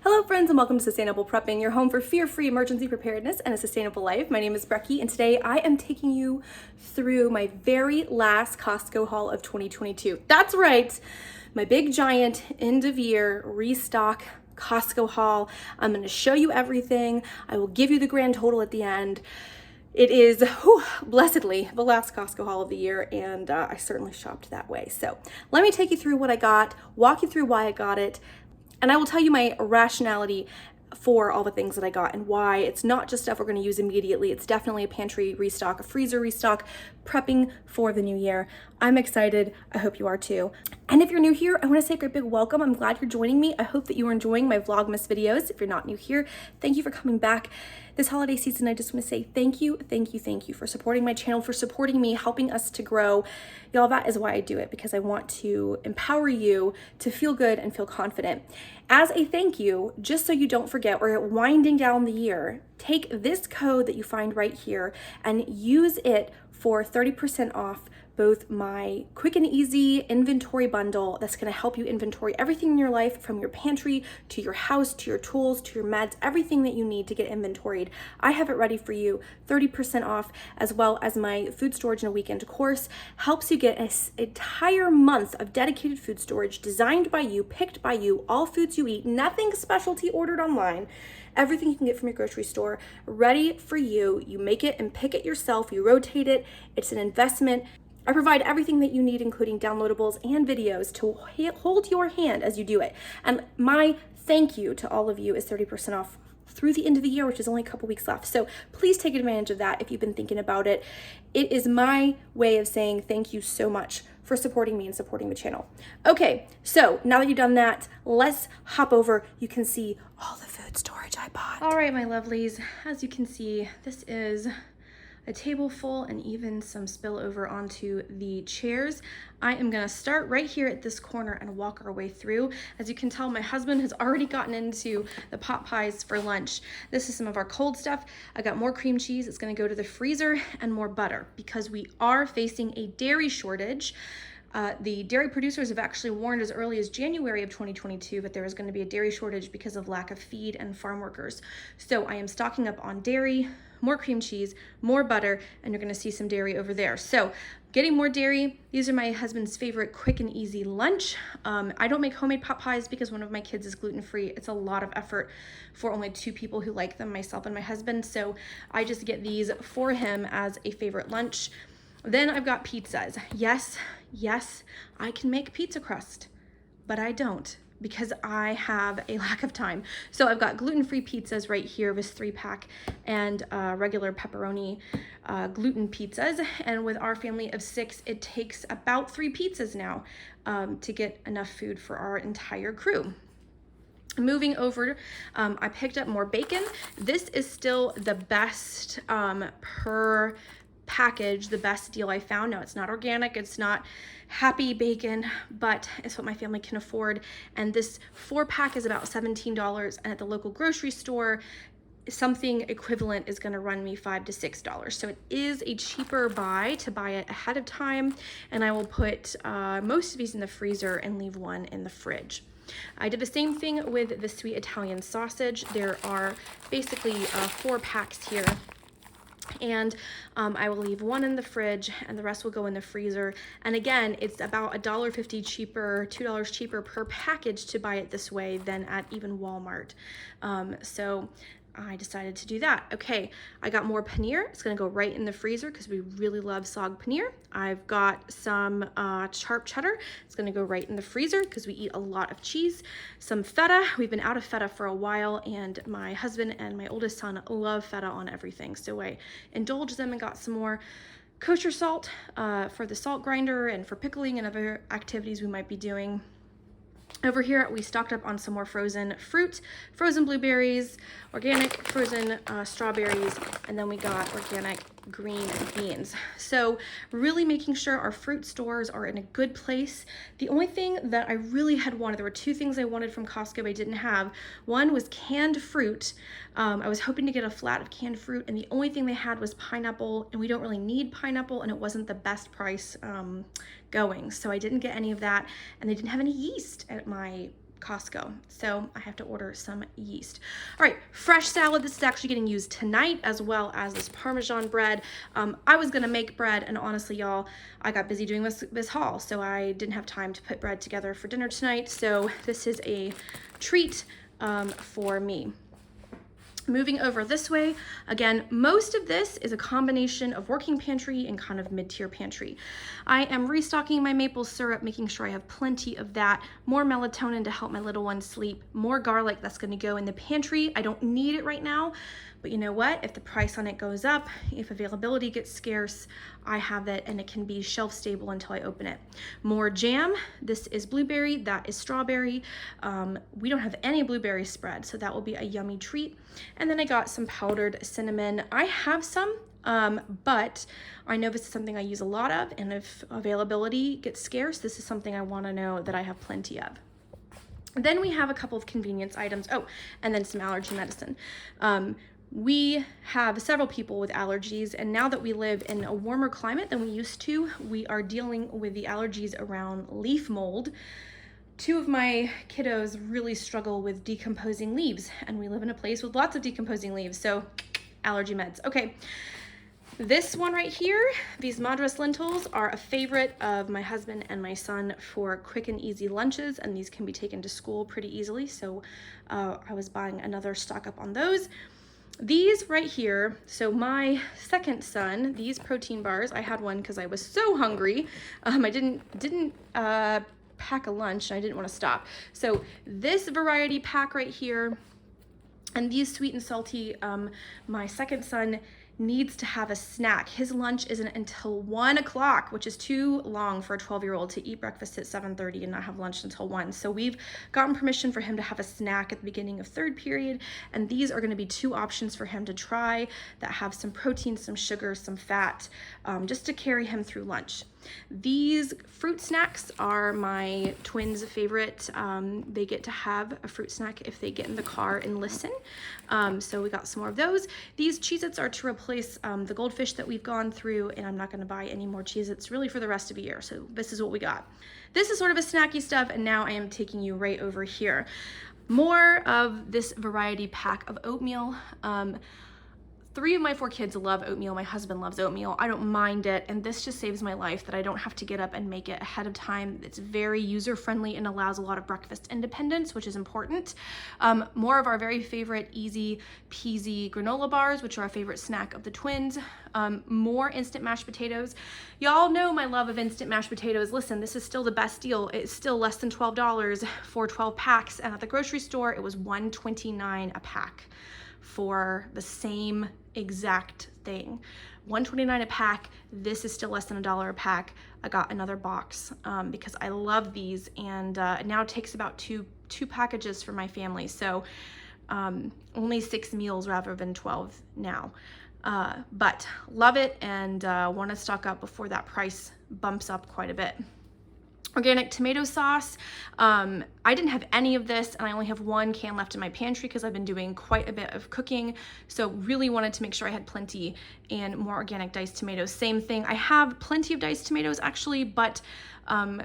Hello friends and welcome to Sustainable Prepping, your home for fear-free emergency preparedness and a sustainable life. My name is Brecky and today I am taking you through my very last Costco haul of 2022. That's right, my big giant end of year restock Costco haul. I'm going to show you everything. I will give you the grand total at the end. It is, blessedly, the last Costco haul of the year, and I certainly shopped that way. So let me take you through what I got, walk you through why I got it, and I will tell you my rationality for all the things that I got and why it's not just stuff we're going to use immediately. It's definitely a pantry restock, a freezer restock, prepping for the new year. I'm excited. I hope you are too. And if you're new here, I want to say a great big welcome. I'm glad you're joining me. I hope that you are enjoying my Vlogmas videos. If you're not new here, thank you for coming back. This holiday season, I just want to say thank you for supporting my channel, for supporting me, helping us to grow. Y'all, that is why I do it, because I want to empower you to feel good and feel confident. As a thank you, just so you don't forget, we're winding down the year, take this code that you find right here and use it for 30% off both my quick and easy inventory bundle that's going to help you inventory everything in your life, from your pantry to your house to your tools to your meds, everything that you need to get inventoried. I have it ready for you, 30% off, as well as my food storage in a weekend course. Helps you get an entire month of dedicated food storage designed by you, picked by you, all foods you eat, nothing specialty ordered online. Everything you can get from your grocery store, ready for you. You make it and pick it yourself. You rotate it. It's an investment. I provide everything that you need, including downloadables and videos to hold your hand as you do it. And my thank you to all of you is 30% off through the end of the year, which is only a couple weeks left. So please take advantage of that if you've been thinking about it. It is my way of saying thank you so much for supporting me and supporting the channel. Okay, so now that you've done that, let's hop over. You can see all the food storage I bought. All right, my lovelies, as you can see, this is a table full and even some spillover onto the chairs. I am gonna start right here at this corner and walk our way through. As you can tell, my husband has already gotten into the pot pies for lunch. This is some of our cold stuff. I got more cream cheese. It's gonna go to the freezer, and more butter because we are facing a dairy shortage. The dairy producers have actually warned as early as January of 2022 that there is going to be a dairy shortage because of lack of feed and farm workers. So I am stocking up on dairy, more cream cheese, more butter, and you're going to see some dairy over there. So getting more dairy. These are my husband's favorite quick and easy lunch. I don't make homemade pot pies because one of my kids is gluten-free. It's a lot of effort for only two people who like them, myself and my husband. So I just get these for him as a favorite lunch. Then I've got pizzas. Yes, I can make pizza crust, but I don't because I have a lack of time. So I've got gluten-free pizzas right here, this 3-pack, and regular pepperoni gluten pizzas. And with our family of 6, it takes about 3 pizzas now to get enough food for our entire crew. Moving over, I picked up more bacon. This is still the best per package, the best deal I found. Now, it's not organic, it's not happy bacon, but it's what my family can afford. And this 4-pack is about $17, and at the local grocery store, something equivalent is going to run me $5 to $6. So it is a cheaper buy to buy it ahead of time, and I will put most of these in the freezer and leave one in the fridge. I did the same thing with the sweet Italian sausage. There are basically 4 packs here. And I will leave one in the fridge and the rest will go in the freezer. And again, it's about $1.50 cheaper, $2 cheaper per package to buy it this way than at even Walmart. So I decided to do that. Okay, I got more paneer. It's gonna go right in the freezer because we really love sog paneer. I've got some sharp cheddar. It's gonna go right in the freezer because we eat a lot of cheese. Some feta. We've been out of feta for a while, and my husband and my oldest son love feta on everything. So I indulged them and got some more kosher salt for the salt grinder and for pickling and other activities we might be doing. Over here, we stocked up on some more frozen fruit, frozen blueberries, organic frozen strawberries, and then we got organic green beans. So really making sure our fruit stores are in a good place. The only thing that I really had wanted, there were 2 things I wanted from Costco I didn't have. One was canned fruit. I was hoping to get a flat of canned fruit, and the only thing they had was pineapple, and we don't really need pineapple, and it wasn't the best price going. So I didn't get any of that, and they didn't have any yeast at my Costco, so I have to order some yeast. All right, fresh salad. This is actually getting used tonight, as well as this Parmesan bread. I was gonna make bread, and honestly, y'all, I got busy doing this haul, so I didn't have time to put bread together for dinner tonight, so this is a treat for me. Moving over this way, again, most of this is a combination of working pantry and kind of mid-tier pantry. I am restocking my maple syrup, making sure I have plenty of that, more melatonin to help my little one sleep, more garlic that's gonna go in the pantry. I don't need it right now, but you know what? If the price on it goes up, if availability gets scarce, I have it and it can be shelf stable until I open it. More jam. This is blueberry, that is strawberry. We don't have any blueberry spread, so that will be a yummy treat. And then I got some powdered cinnamon. I have some, but I know this is something I use a lot of, and if availability gets scarce, this is something I wanna know that I have plenty of. Then we have a couple of convenience items. Oh, and then some allergy medicine. We have several people with allergies, and now that we live in a warmer climate than we used to, we are dealing with the allergies around leaf mold. Two of my kiddos really struggle with decomposing leaves, and we live in a place with lots of decomposing leaves, so allergy meds. Okay, this one right here, these Madras lentils, are a favorite of my husband and my son for quick and easy lunches, and these can be taken to school pretty easily, so I was buying another stock up on those. These right here, so my second son, these protein bars, I had one because I was so hungry. I didn't pack a lunch and I didn't want to stop. So this variety pack right here, and these sweet and salty, my second son needs to have a snack. His lunch isn't until 1 o'clock, which is too long for a 12-year-old to eat breakfast at 7:30 and not have lunch until 1. So we've gotten permission for him to have a snack at the beginning of third period, and these are gonna be 2 options for him to try that have some protein, some sugar, some fat, just to carry him through lunch. These fruit snacks are my twins' favorite. They get to have a fruit snack if they get in the car and listen. So we got some more of those. These Cheez-Its are to replace the goldfish that we've gone through, and I'm not gonna buy any more Cheez-Its really for the rest of the year. So this is what we got. This is sort of a snacky stuff, and now I am taking you right over here. More of this variety pack of oatmeal. 3 of my 4 kids love oatmeal. My husband loves oatmeal. I don't mind it, and this just saves my life that I don't have to get up and make it ahead of time. It's very user-friendly and allows a lot of breakfast independence, which is important. More of our very favorite easy peasy granola bars, which are our favorite snack of the twins. More instant mashed potatoes. Y'all know my love of instant mashed potatoes. Listen, this is still the best deal. It's still less than $12 for 12 packs, and at the grocery store, it was $1.29 a pack for the same exact thing. $1.29 a pack. This is still less than $1 a pack. I got another box because I love these, and it now takes about two packages for my family, so only 6 meals rather than 12 now. But love it, and want to stock up before that price bumps up quite a bit. Organic tomato sauce. I didn't have any of this, and I only have 1 can left in my pantry because I've been doing quite a bit of cooking, so really wanted to make sure I had plenty, and more organic diced tomatoes. Same thing, I have plenty of diced tomatoes actually, but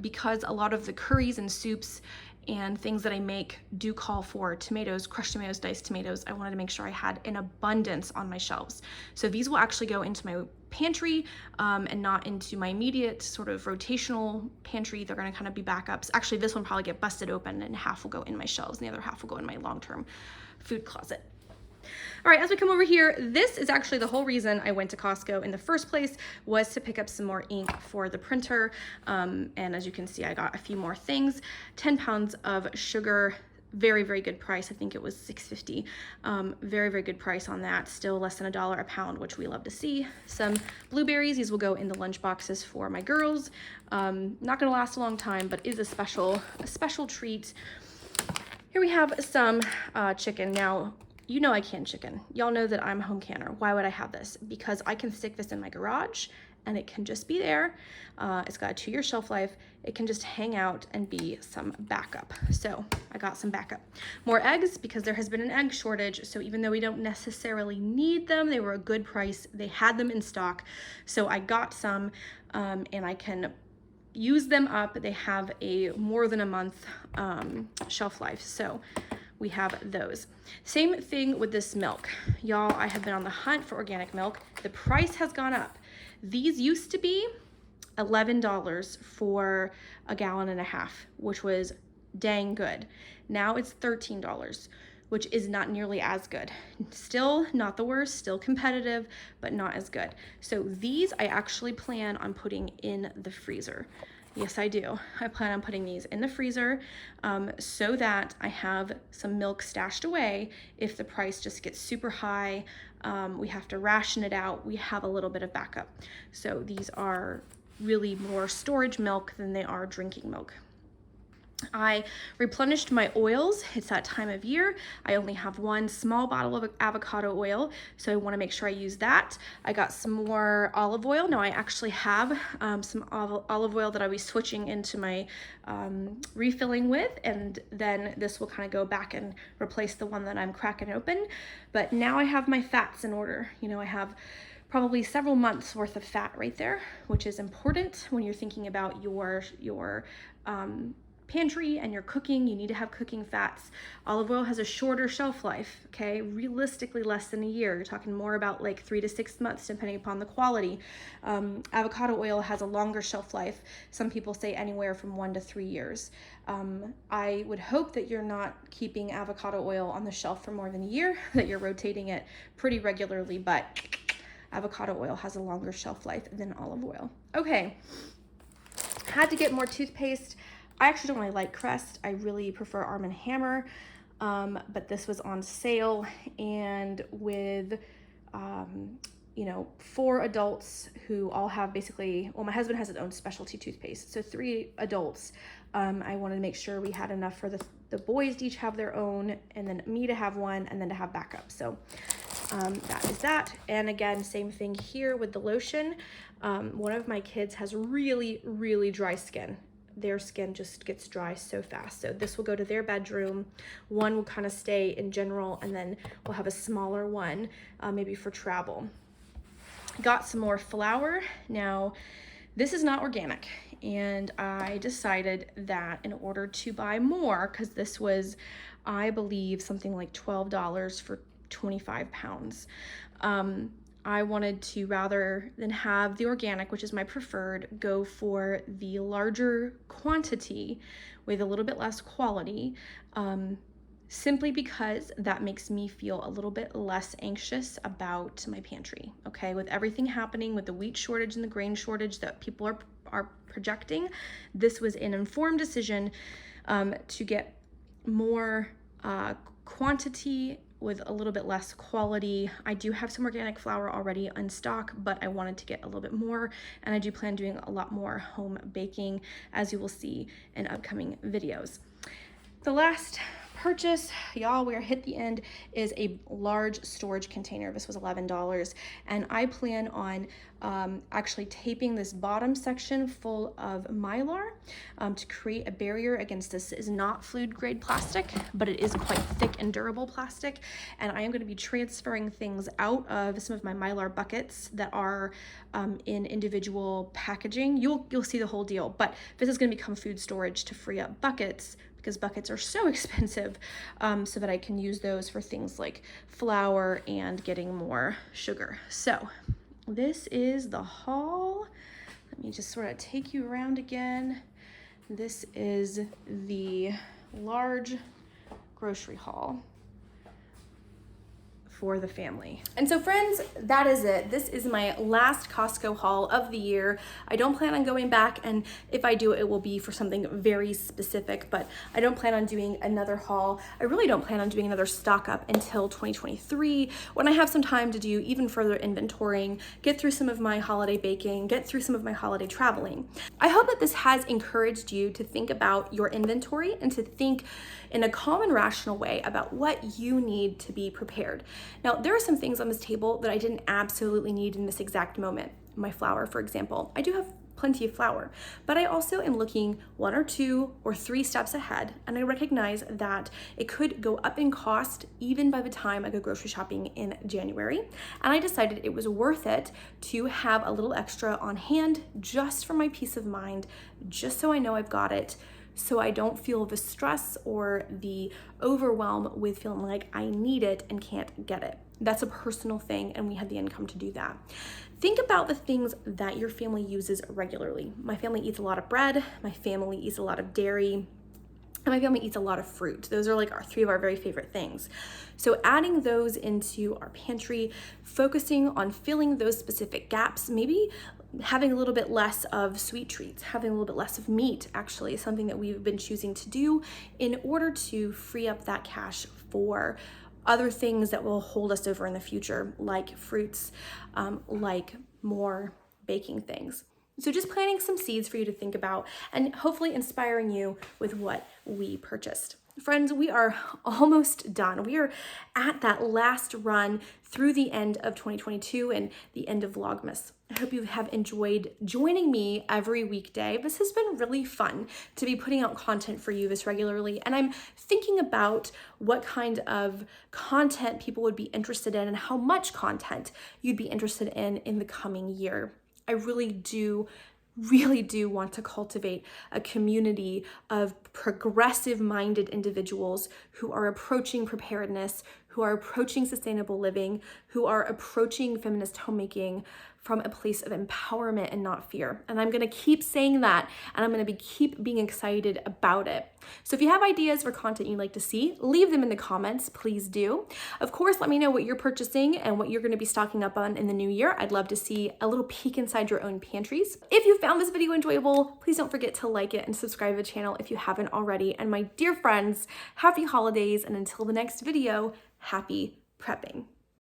because a lot of the curries and soups and things that I make do call for tomatoes, crushed tomatoes, diced tomatoes, I wanted to make sure I had an abundance on my shelves. So these will actually go into my pantry and not into my immediate sort of rotational pantry. They're gonna kind of be backups. Actually, this one probably get busted open and half will go in my shelves and the other half will go in my long-term food closet. All right, as we come over here, this is actually the whole reason I went to Costco in the first place, was to pick up some more ink for the printer. And as you can see, I got a few more things. 10 pounds of sugar, very, very good price. I think it was $6.50. Very, very good price on that. Still less than $1 a pound, which we love to see. Some blueberries. These will go in the lunch boxes for my girls. Not gonna last a long time, but is a special treat. Here we have some chicken. Now, you know I can chicken. Y'all know that I'm a home canner. Why would I have this? Because I can stick this in my garage and it can just be there. It's got a 2-year shelf life. It can just hang out and be some backup. So I got some backup. More eggs, because there has been an egg shortage. So even though we don't necessarily need them, they were a good price. They had them in stock. So I got some and I can use them up, they have a more than a month shelf life. So we have those. Same thing with this milk. Y'all, I have been on the hunt for organic milk. The price has gone up. These used to be $11 for a gallon and a half, which was dang good. Now it's $13, which is not nearly as good. Still not the worst, still competitive, but not as good. So these I actually plan on putting in the freezer. Yes, I do. I plan on putting these in the freezer so that I have some milk stashed away. If the price just gets super high, we have to ration it out, we have a little bit of backup. So these are really more storage milk than they are drinking milk. I replenished my oils. It's that time of year. I only have one small bottle of avocado oil, so I want to make sure I use that. I got some more olive oil. Now I actually have some olive oil that I'll be switching into my refilling with, and then this will kind of go back and replace the one that I'm cracking open. But now I have my fats in order. You know, I have probably several months worth of fat right there, which is important when you're thinking about your pantry and your cooking. You need to have cooking fats. Olive oil has a shorter shelf life, okay? Realistically less than a year. You're talking more about like 3 to 6 months depending upon the quality. Avocado oil has a longer shelf life. Some people say anywhere from 1 to 3 years. I would hope that you're not keeping avocado oil on the shelf for more than a year, that you're rotating it pretty regularly, but avocado oil has a longer shelf life than olive oil. Okay, had to get more toothpaste. I actually don't really like Crest. I really prefer Arm & Hammer, but this was on sale, and with, you know, 4 adults who all have basically, well, my husband has his own specialty toothpaste, so 3 adults. I wanted to make sure we had enough for the boys to each have their own, and then me to have one, and then to have backup. So that is that. And again, same thing here with the lotion. One of my kids has really, really dry skin. Their skin just gets dry so fast. So this will go to their bedroom. One will kind of stay in general, and then we'll have a smaller one, maybe for travel. Got some more flour. Now, this is not organic, and I decided that in order to buy more, because this was, I believe, something like $12 for 25 pounds. I wanted to, rather than have the organic, which is my preferred, go for the larger quantity with a little bit less quality, simply because that makes me feel a little bit less anxious about my pantry, okay? With everything happening with the wheat shortage and the grain shortage that people are projecting, this was an informed decision to get more quantity with a little bit less quality. I do have some organic flour already in stock, but I wanted to get a little bit more, and I do plan doing a lot more home baking, as you will see in upcoming videos. The last purchase, y'all, we are hit the end, is a large storage container. This was $11, and I plan on actually taping this bottom section full of Mylar to create a barrier against this. Is not food grade plastic, but it is quite thick and durable plastic, and I am going to be transferring things out of some of my Mylar buckets that are in individual packaging. You'll see the whole deal, but this is going to become food storage to free up buckets, because buckets are so expensive, so that I can use those for things like flour and getting more sugar. So this is the haul. Let me just sort of take you around again. This is the large grocery haul for the family. And so friends, that is it. This is my last Costco haul of the year. I don't plan on going back, and if I do, it will be for something very specific, but I don't plan on doing another haul. I really don't plan on doing another stock up until 2023, when I have some time to do even further inventorying, get through some of my holiday baking, get through some of my holiday traveling. I hope that this has encouraged you to think about your inventory and to think in a calm and rational way about what you need to be prepared. Now, there are some things on this table that I didn't absolutely need in this exact moment. My flour, for example. I do have plenty of flour, but I also am looking 1 or 2 or 3 steps ahead, and I recognize that it could go up in cost even by the time I go grocery shopping in January. And I decided it was worth it to have a little extra on hand just for my peace of mind, just so I know I've got it, so I don't feel the stress or the overwhelm with feeling like I need it and can't get it. That's a personal thing, and we had the income to do that. Think about the things that your family uses regularly. My family eats a lot of bread, my family eats a lot of dairy, and my family eats a lot of fruit. Those are like our 3 of our very favorite things. So adding those into our pantry, focusing on filling those specific gaps, maybe having a little bit less of sweet treats, having a little bit less of meat, actually, is something that we've been choosing to do in order to free up that cash for other things that will hold us over in the future, like fruits, like more baking things. So just planting some seeds for you to think about and hopefully inspiring you with what we purchased. Friends, we are almost done. We are at that last run through the end of 2022 and the end of Vlogmas. I hope you have enjoyed joining me every weekday. This has been really fun to be putting out content for you this regularly. And I'm thinking about what kind of content people would be interested in and how much content you'd be interested in the coming year. I really do want to cultivate a community of progressive-minded individuals who are approaching preparedness, who are approaching sustainable living, who are approaching feminist homemaking from a place of empowerment and not fear. And I'm gonna keep saying that, and I'm gonna keep being excited about it. So if you have ideas for content you'd like to see, leave them in the comments, please do. Of course, let me know what you're purchasing and what you're gonna be stocking up on in the new year. I'd love to see a little peek inside your own pantries. If you found this video enjoyable, please don't forget to like it and subscribe to the channel if you haven't already. And my dear friends, happy holidays, and until the next video, happy prepping.